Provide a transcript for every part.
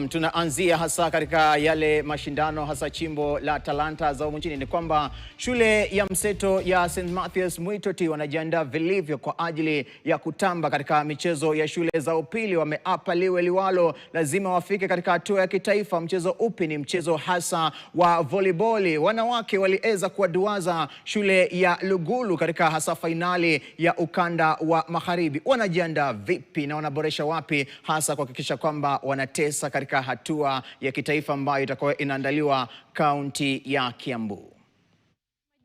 Tunaanzia hasa katika yale mashindano hasa chimbo la talanta za humu nchini. Ni kwamba shule ya mseto ya St. Mathias Mwitoti wanajiandaa vilivyo kwa ajili ya kutamba katika michezo ya shule za upili. Wameapa liwe liwalo, lazima wafike katika hatua ya kitaifa. Mchezo upi? Ni mchezo hasa wa volleyball. Wanawake waliweza kuwaduaza shule ya Lugulu katika hasa fainali ya ukanda wa magharibi. Wanajiandaa vipi na wanaboresha wapi hasa kuhakikisha kwamba wanatesa katika hatua ya kitaifa ambayo itakuwa inaandaliwa kaunti ya Kiambu?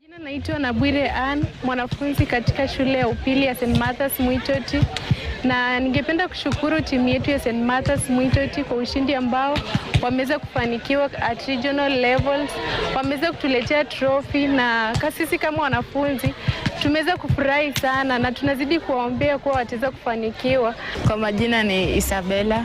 Jina naitwa Nabwire Ann, mwanafunzi katika shule ya upili ya St. Mathias Mwitoti, na ningependa kushukuru timu yetu ya St. Mathias Mwitoti kwa ushindi ambao wameweza kufanikiwa at regional levels. Wameweza kutuletea trophy, na sisi kama wanafunzi tumeweza kufurahi sana na tunazidi kuwaombea kuwa wataweza kufanikiwa. Kwa majina ni Isabella,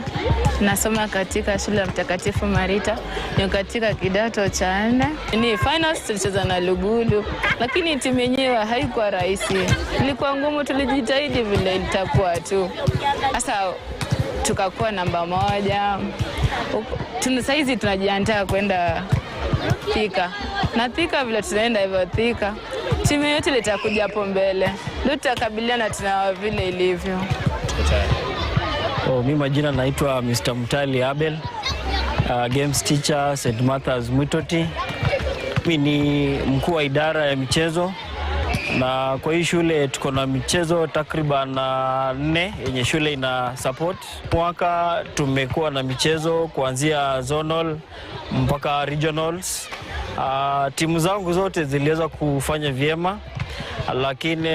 nasoma katika shule ya Mtakatifu Marita, ni katika kidato cha 4. Ni finals tulicheza na Lugulu, lakini timu yenyewe haikuwa rahisi. Ilikuwa ngumu, tulijitahidi vile itakuwa tu. Sasa tukakuwa namba 1. Saizi tunajiandaa kwenda Thika. Na Thika vile tunaenda hivyo Thika, timu yote litakuja hapo mbele. Ndio tutakabiliana tuna vile ilivyo. Mimi majina naitwa Mr. Mutali Abel, games teacher St. Mathias Mwitoti. Mimi ni mkuu wa idara ya michezo, na kwa hii shule tuko na michezo takriban 4 yenye shule ina support. Mwaka tumekuwa na michezo kuanzia zonal mpaka regionals. Timu zangu zote ziliweza kufanya vyema, lakini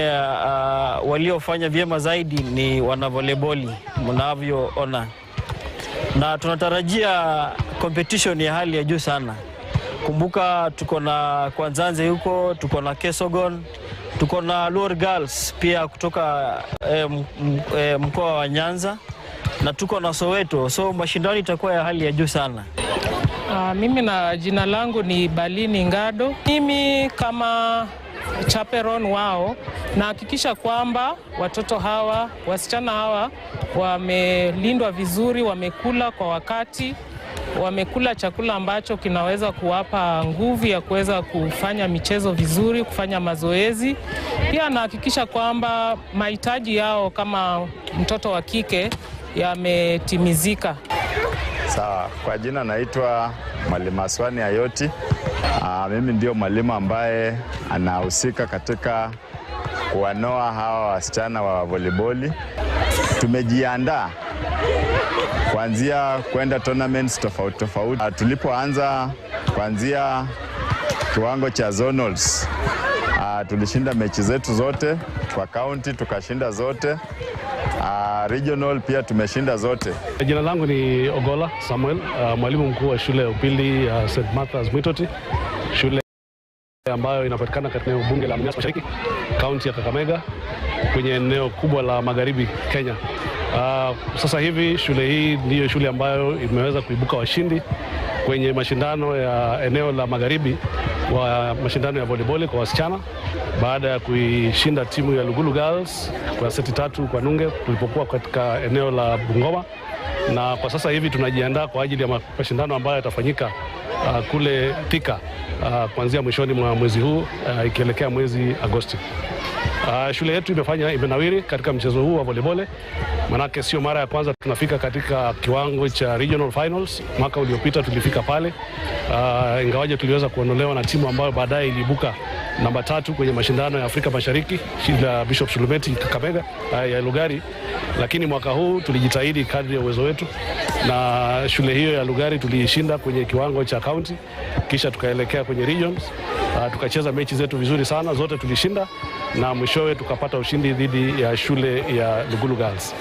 waliofanya vyema zaidi ni wana volleyball mnavyoona, na tunatarajia competition ya hali ya juu sana. Kumbuka tuko na Kwanzanze huko, tuko na Kesogon, tuko na Luor Girls pia kutoka mkoa wa Nyanza, na tuko na Soweto. So mashindano itakuwa ya hali ya juu sana. Mimi na jina langu ni Balini Ngado. Mimi kama chaperon wao nahakikisha kwamba watoto hawa, wasichana hawa wamelindwa vizuri, wamekula kwa wakati, wamekula chakula ambacho kinaweza kuwapa nguvu ya kuweza kufanya michezo vizuri, kufanya mazoezi. Pia nahakikisha kwamba mahitaji yao kama mtoto wa kike yametimizika. Sawa, kwa jina naitwa Mwalimu Aswani Ayoti. Mimi ndio mwalimu ambaye anahusika katika kuwanoa hawa wasichana wa volleyball. Tumejiandaa kuanzia kwenda tournaments tofauti tofauti. Tulipoanza kuanzia kiwango cha zonals, tulishinda mechi zetu zote, kwa county tukashinda zote. Regional pia tumeshinda zote. Jina langu ni Ogola Samuel, mwalimu mkuu wa shule ya upili ya St. Mathias Mwitoti, shule ambayo inapatikana katika eneo bunge la Mumias Mashariki, kaunti ya Kakamega, kwenye eneo kubwa la magharibi Kenya. Sasa hivi shule hii ndiyo shule ambayo imeweza kuibuka washindi kwenye mashindano ya eneo la magharibi wa mashindano ya volleyball kwa wasichana, baada ya kuishinda timu ya Lugulu Girls kwa seti 3 kwa nunge tulipokuwa katika eneo la Bungoma. Na kwa sasa hivi tunajiandaa kwa ajili ya mashindano ambayo yatafanyika kule Thika kuanzia mwishoni mwa mwezi huu ikielekea mwezi Agosti. Shule yetu imenawiri katika mchezo huu wa volleyball, manake sio mara ya kwanza tunafika katika kiwango cha regional finals. Mwaka uliopita tulifika pale, ingawaje tuliweza kuondolewa na timu ambayo baadaye iliibuka namba 3 kwenye mashindano ya Afrika Mashariki, shule ya Bishop Sulumeti Kakamega ya Lugari. Lakini mwaka huu tulijitahidi kadri ya uwezo wetu, na shule hiyo ya Lugari tuliishinda kwenye kiwango cha county, kisha tukaelekea kwenye regions. Tukacheza mechi zetu vizuri sana, zote tulishinda, na mwishowe tukapata ushindi dhidi ya shule ya Lugulu Girls.